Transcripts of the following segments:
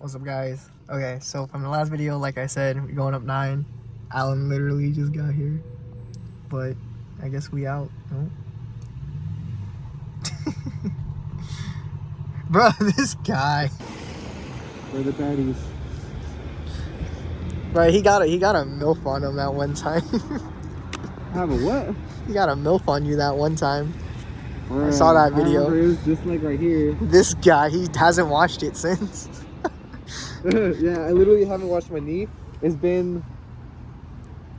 What's up, guys? Okay, so from the last video, like I said, we're going up 9. Alan literally just got here, but I guess we out. No? Bro, this guy. Where the baddies? Right, he got a MILF on him that one time. Have a what? He got a MILF on you that one time. Or, I saw that video. I remember it was just like right here. This guy, he hasn't washed it since. Yeah, I literally haven't washed my knee. It's been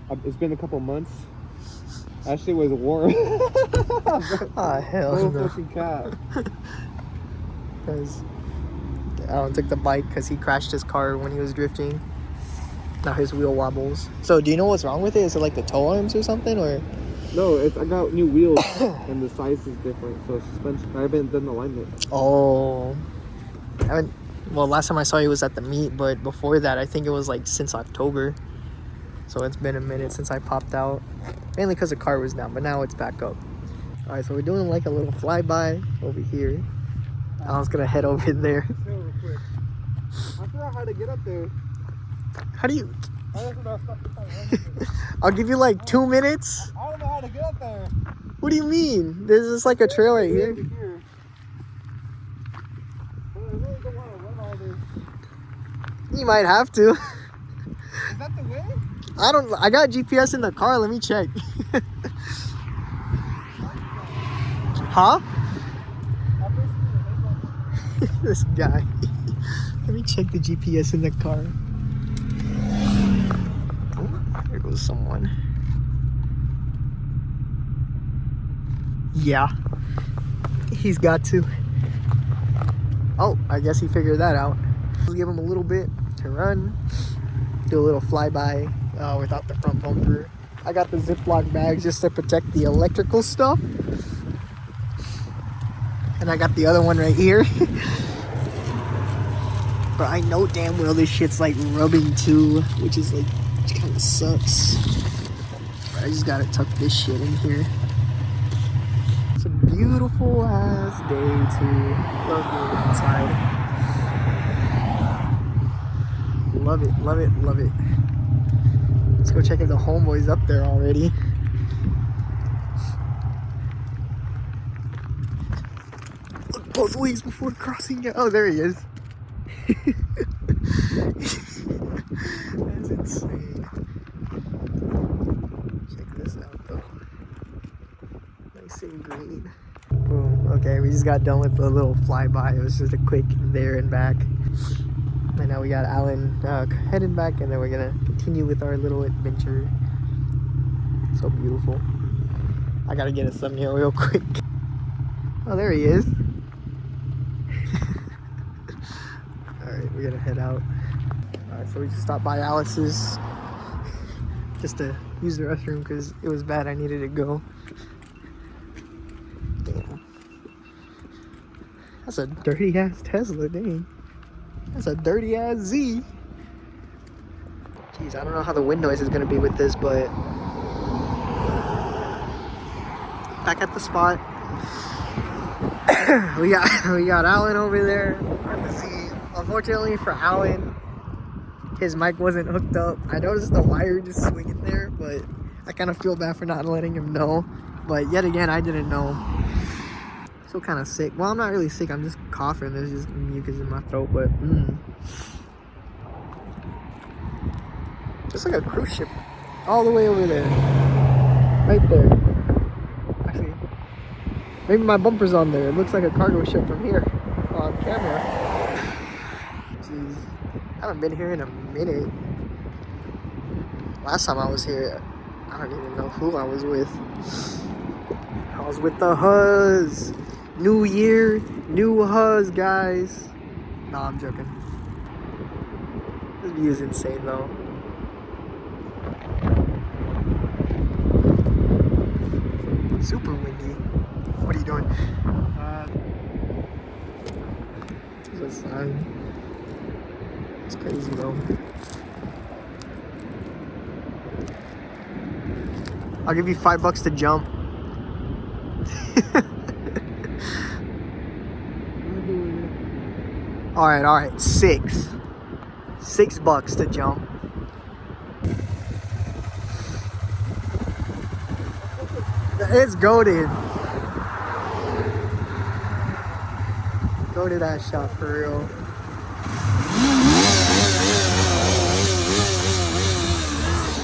a couple months. That shit was warm. Ah, hell Oh, no. fucking cat. Because Alan took the bike because he crashed his car when he was drifting. Now his wheel wobbles. So do you know what's wrong with it? Is it like the toe arms or something, or? No, I got new wheels and the size is different. So suspension. I haven't done alignment. Oh, well, last time I saw you was at the meet, but before that, I think it was like since October. So it's been a minute since I popped out, mainly because the car was down, but now it's back up. All right, so we're doing like a little flyby over here. Alan's gonna head over there. Real quick. I forgot how to get up there. How do you? I don't know. I'll give you like 2 minutes. I don't know how to get up there. What do you mean? There's just like a trail right here. But I really don't want to run all this. You might have to. Is that the way? I got GPS in the car. Let me check. Huh? This guy. Let me check the GPS in the car. Oh, there goes someone. Yeah. He's got to. Oh, I guess he figured that out. Let's give him a little bit to run. Do a little flyby without the front bumper. I got the Ziploc bags just to protect the electrical stuff. And I got the other one right here. But I know damn well this shit's like rubbing too, which is like, which kind of sucks. But I just gotta tuck this shit in here. It's a beautiful ass day too. Love being outside. Love it, love it, love it. Let's go check if the homeboy's up there already. Look both ways before crossing. Oh, there he is. That's insane. Check this out though. Nice and green. Boom. Okay, we just got done with a little flyby. It was just a quick there and back. And now we got Alan heading back, and then we're gonna continue with our little adventure. So beautiful. I gotta get a thumbnail real quick. Oh, there he is. Alright, we're gonna head out. Alright, so we just stopped by Alice's just to use the restroom because it was bad. I needed to go. Damn. That's a dirty ass Tesla, dang. That's a dirty ass Z. Jeez, I don't know how the wind noise is gonna be with this, but back at the spot. we got Alan over there at the Z. Unfortunately for Alan, his mic wasn't hooked up. I noticed the wire just swinging there, but I kind of feel bad for not letting him know. But yet again, I didn't know. Still kind of sick. Well, I'm not really sick. I'm just coughing. There's just mucus in my throat, but just like a cruise ship all the way over there. Right there. Actually, maybe my bumper's on there. It looks like a cargo ship from here on camera. Jeez. I haven't been here in a minute. Last time I was here, I don't even know who I was with. I was with the Huzz. New year, new Huzz, guys. Nah, I'm joking. This view is insane, though. Super windy. What are you doing? There's a sign. It's crazy, though. I'll give you $5 to jump. All right, 6. $6 to jump. It's goated. Goated that shot for real.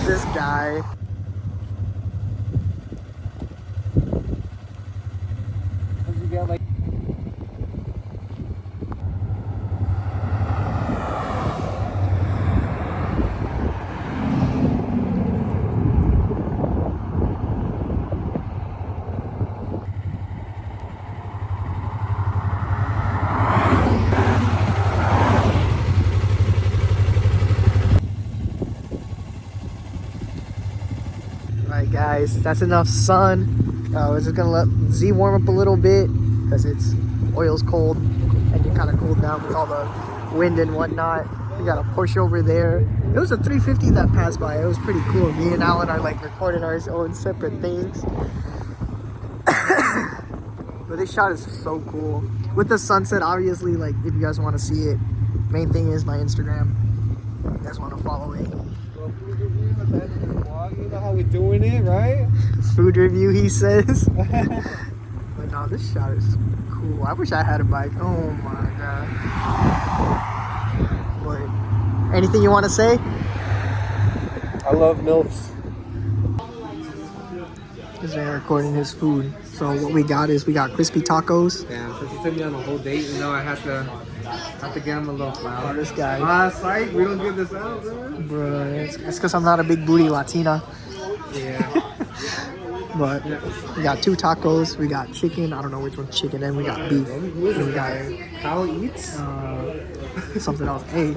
This guy. You get like. Alright guys, that's enough sun. We're just gonna let Z warm up a little bit because it's oil's cold and it kind of cooled down with all the wind and whatnot. We got a Porsche over there. It was a 350 that passed by. It was pretty cool. Me and Alan are like recording our own separate things. But this shot is so cool. With the sunset, obviously, like if you guys want to see it, main thing is my Instagram. If you guys want to follow it. You know how we're doing it, right? Food review, he says. But no, this shot is cool. I wish I had a bike. Oh my god. But anything you want to say? I love MILFs. This man recording his food. So what we got is we got crispy tacos. Damn, since you took me on a whole date, you know I have to get him a little flower. Oh, this guy. Psych, we don't give this out, bro. Bro, it's because I'm not a big booty Latina. Yeah. But we got 2 tacos. We got chicken. I don't know which one's chicken. And we got beef. And we got How eats? something else. Hey,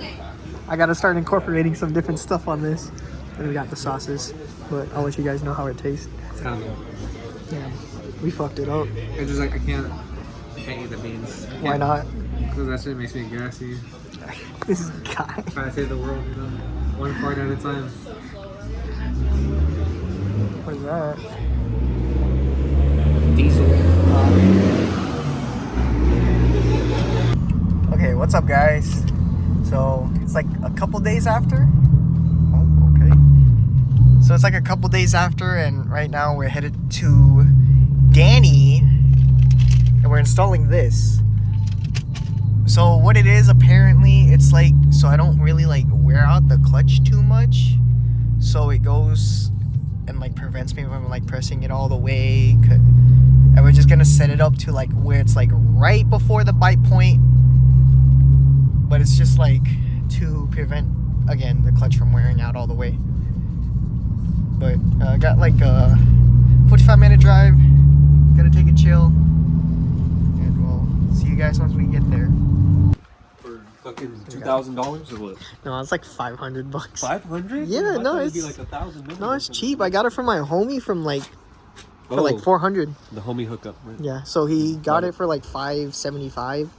I gotta start incorporating some different stuff on this. And we got the sauces. But I'll let you guys know how it tastes. Tell me. Yeah, we fucked it up. It's just like I can't eat the beans. Why not? Because that shit makes me gassy. This guy. Trying to save the world, you know? One fart at a time. What is that? Diesel. Okay, what's up, guys? So it's like a couple days after. Oh, okay. So it's like a couple days after, and right now we're headed to Danny, and we're installing this. So what it is, apparently, it's like, so I don't really like wear out the clutch too much, so it goes and like prevents me from like pressing it all the way. And we're just gonna set it up to like where it's like right before the bite point, but it's just like to prevent, again, the clutch from wearing out all the way. But I got like a 45-minute drive. Gonna take a chill, and we'll see you guys once we get there. For fucking $2,000 or what? No, it's like $500. 500? Yeah, no, it'd be it's- like 1,000. No, it's cheap. I got it from my homie from like for Oh, like 400. the homie hookup, right? Yeah, so he got it for like 575.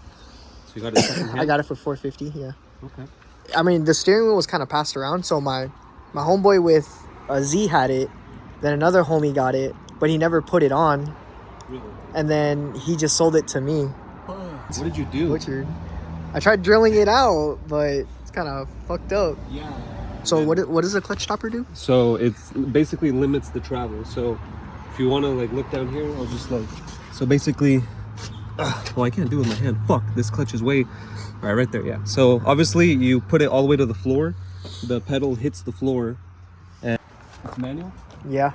So you got it second hand? I got it for 450. Yeah. Okay. I mean, the steering wheel was kind of passed around, so my homeboy with a Z had it, then another homie got it, but he never put it on, Really? and then he just sold it to me. What did you do? Butchered. I tried drilling it out, but it's kind of fucked up. Yeah. So what does a clutch stopper do? So it's basically limits the travel. So if you want to like look down here, I'll just like, so basically, well, I can't do it with my hand. Fuck, this clutch is way, all right there, yeah. So obviously you put it all the way to the floor. The pedal hits the floor. And it's manual? Yeah,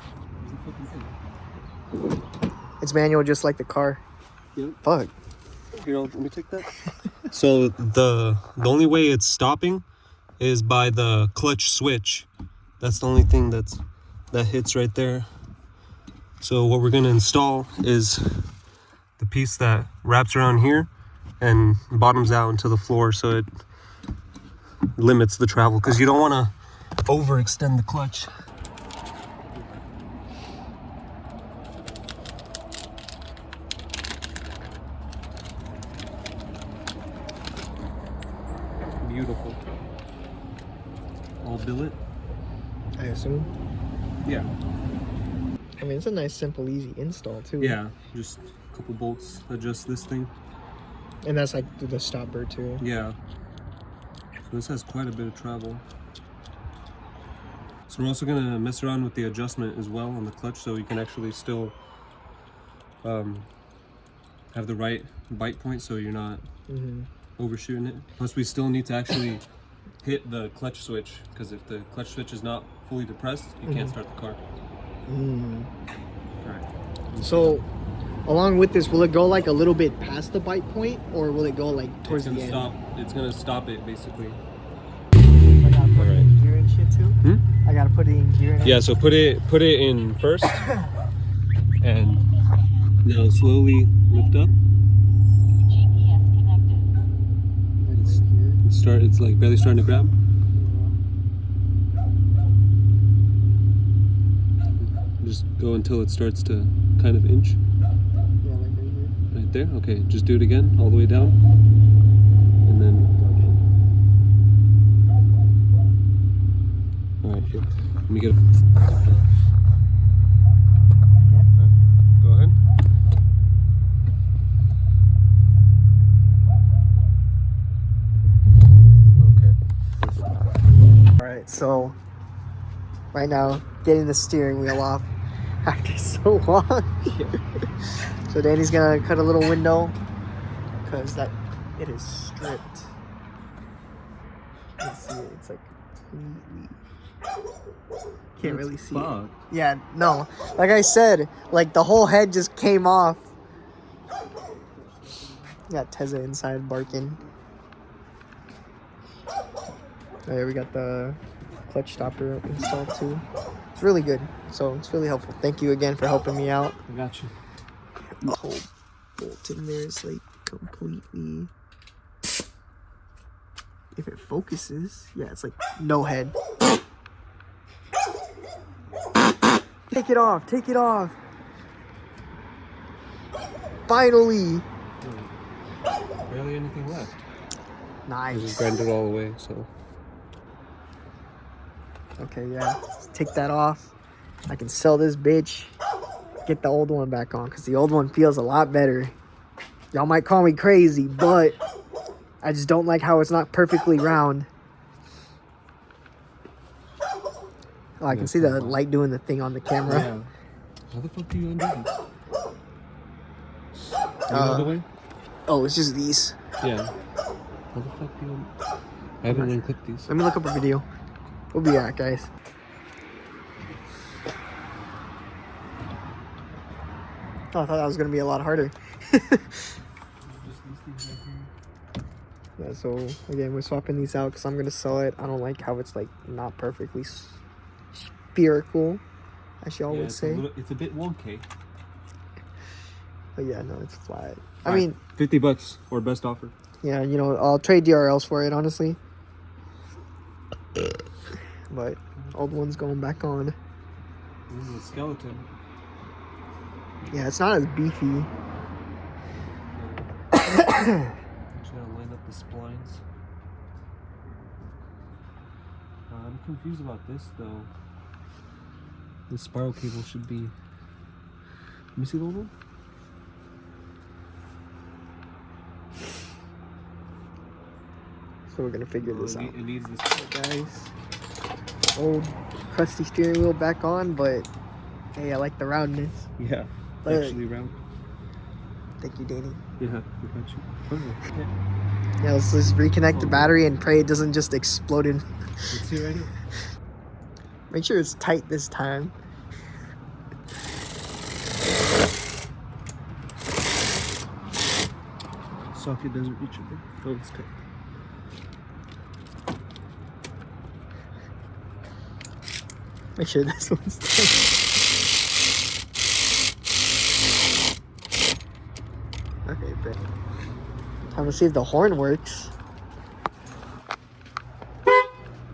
it's manual just like the car. Yep. Fuck. Here, let me take that. So the only way it's stopping is by the clutch switch. That's the only thing that hits right there. So what we're gonna install is the piece that wraps around here and bottoms out into the floor, so it limits the travel, because you don't want to overextend the clutch. Beautiful. All billet. I assume. Yeah. I mean, it's a nice, simple, easy install too. Yeah, just a couple bolts, adjust this thing. And that's like the stopper too. Yeah. So this has quite a bit of travel. So we're also gonna mess around with the adjustment as well on the clutch, so you can actually still have the right bite point, so you're not overshooting it. Plus, we still need to actually hit the clutch switch, because if the clutch switch is not fully depressed, you can't start the car. Alright. So, along with this, will it go like a little bit past the bite point, or will it go like towards It's the gonna end? stop. It's gonna stop it basically. I gotta put it in gear and shit too. I gotta put it in gear. And Yeah. So put it in first, and now slowly lift up. It's like barely starting to grab. Just go until it starts to kind of inch. Yeah, like right here. Right there. Okay. Just do it again, all the way down, and then. All right. Here. Let me get. Go ahead. Alright, so right now, getting the steering wheel off after so long. So Danny's gonna cut a little window because it is stripped. You can see it, it's like completely. Can't really see it. Yeah, no. Like I said, like the whole head just came off. Got Tezza inside barking. There we got the clutch stopper installed too. It's really good, so it's really helpful. Thank you again for helping me out. I got you. The whole bolt in there is like completely. If it focuses, yeah, it's like no head. Take it off! Take it off! Finally! Barely anything left. I just Nice. grind it all away. So. Okay, yeah. Take that off. I can sell this bitch. Get the old one back on, because the old one feels a lot better. Y'all might call me crazy, but I just don't like how it's not perfectly round. Oh, I can see the light doing the thing on the camera. Yeah. How the fuck do you undo this? You know the way? Oh, it's just these. Yeah. How the fuck do you? I haven't unclipped these. Let me look up a video. We'll be back, guys. Oh, I thought that was gonna be a lot harder. Yeah, so again, we're swapping these out because I'm gonna sell it. I don't like how it's like not perfectly spherical, as y'all would say. It's a bit wonky. But yeah, no, it's flat. I mean, $50 or best offer. yeah, you know, I'll trade DRLs for it, honestly. But old one's going back on. This is a skeleton. Yeah, it's not as beefy. Just gotta line up the splines. I'm confused about this though. The spiral cable should be. Let me see the old one. So we're gonna figure this out. It needs this. Guys, old crusty steering wheel back on, but hey, I like the roundness. Yeah, But- actually round. Thank you, Danny. Yeah, we got you. Yeah, let's just reconnect the battery and pray it doesn't just explode in. Let's see right here. Make sure it's tight this time. Socket doesn't reach it. Oh, it's cut. Make sure this one's tight. Okay, but time to see if the horn works.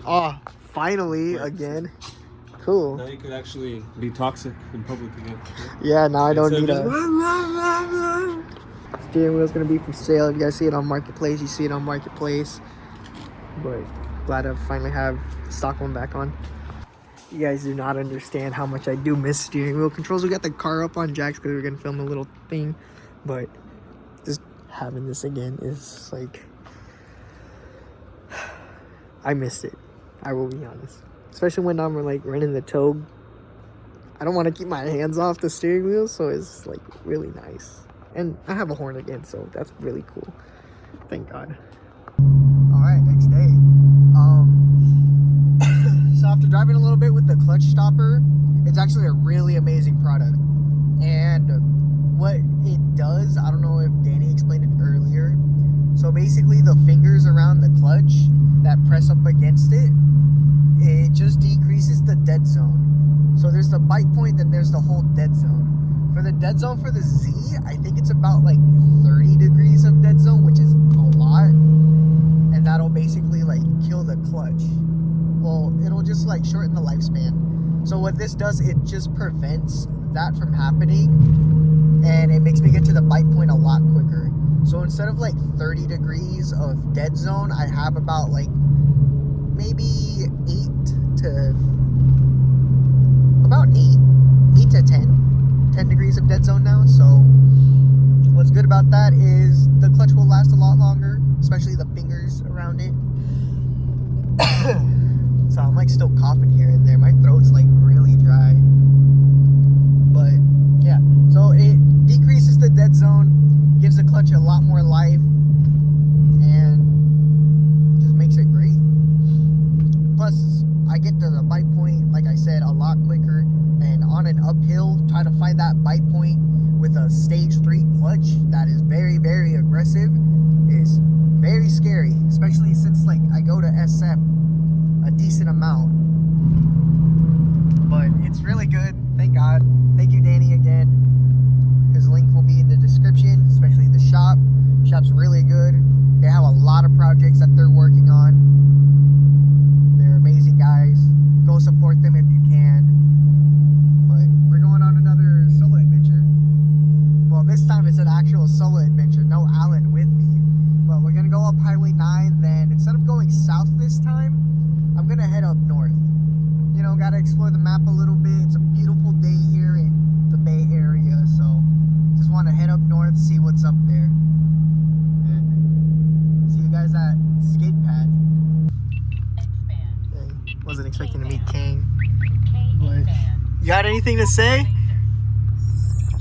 Oh, finally, Works. again. Cool. Now you could actually be toxic in public again. Yeah, now I don't need Instead of a steering wheel's gonna be for sale. If you guys see it on Marketplace, you see it on Marketplace. But glad to finally have the stock one back on. You guys do not understand how much I do miss steering wheel controls. We got the car up on jacks because we were gonna film a little thing, but just having this again is like I missed it. I will be honest. Especially when I'm like running the Togue. I don't want to keep my hands off the steering wheel, so it's like really nice. And I have a horn again, so that's really cool. Thank God. All right, next day. So after driving a little bit with the clutch stopper, it's actually a really amazing product. And what it does, I don't know if Danny explained it earlier. So basically the fingers around the clutch that press up against it, it just decreases the dead zone. So there's the bite point, then there's the whole dead zone. For the dead zone for the Z, I think it's about like 30 degrees of dead zone, which is a lot. And that'll basically like kill the clutch. Well, it'll just like shorten the lifespan. So what this does, it just prevents that from happening. And it makes me get to the bite point a lot quicker. So instead of like 30 degrees of dead zone, I have about like maybe 8 to 10 degrees of dead zone now. So what's good about that is the clutch will last a lot longer, especially the fingers around it. So I'm like still coughing here and there. My throat's like really dry. But yeah, so it decreases the dead zone, gives the clutch a lot more life, and just makes it great. Plus, I get to the bite point, like I said, a lot quicker. And on an uphill, try to find that bite point with a stage 3 clutch that is very, very aggressive is very scary. Especially since like I go to SF a decent amount. But it's really good, thank God. Thank you, Danny, again. His link will be in the description, especially the shop. Shop's really good. They have a lot of projects that they're working on. They're amazing guys. Go support them if you can. But we're going on another solo adventure. Well, this time it's an actual solo adventure. No Alan with me. But we're going to go up Highway 9. Then instead of going south this time, I'm going to head up north. You know, got to explore the map a little bit. It's a beautiful day here in the Bay Area. So just want to head up north, see what's up there. And see you guys at Skate Pad. Wasn't expecting to meet Kang. But you got anything to say?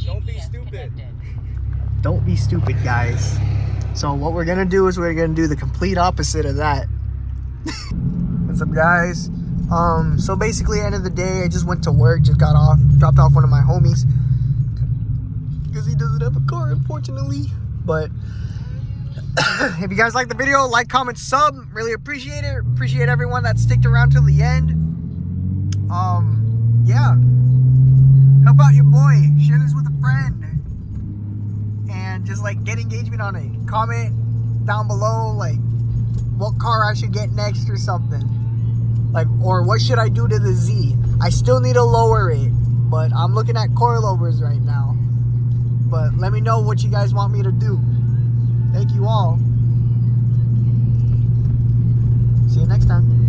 Don't be stupid. Don't be stupid, guys. So what we're gonna do is we're gonna do the complete opposite of that. What's up, guys? So basically, end of the day, I just went to work, just got off, dropped off one of my homies because he doesn't have a car, unfortunately. But if you guys like the video, like, comment, sub, really appreciate it. Appreciate everyone that sticked around till the end. Yeah, help out your boy, share this with a friend, and just like get engagement on it. Comment down below like what car I should get next or something, like, or what should I do to the Z. I still need to lower it, but I'm looking at coilovers right now. But let me know what you guys want me to do. Thank you all. See you next time.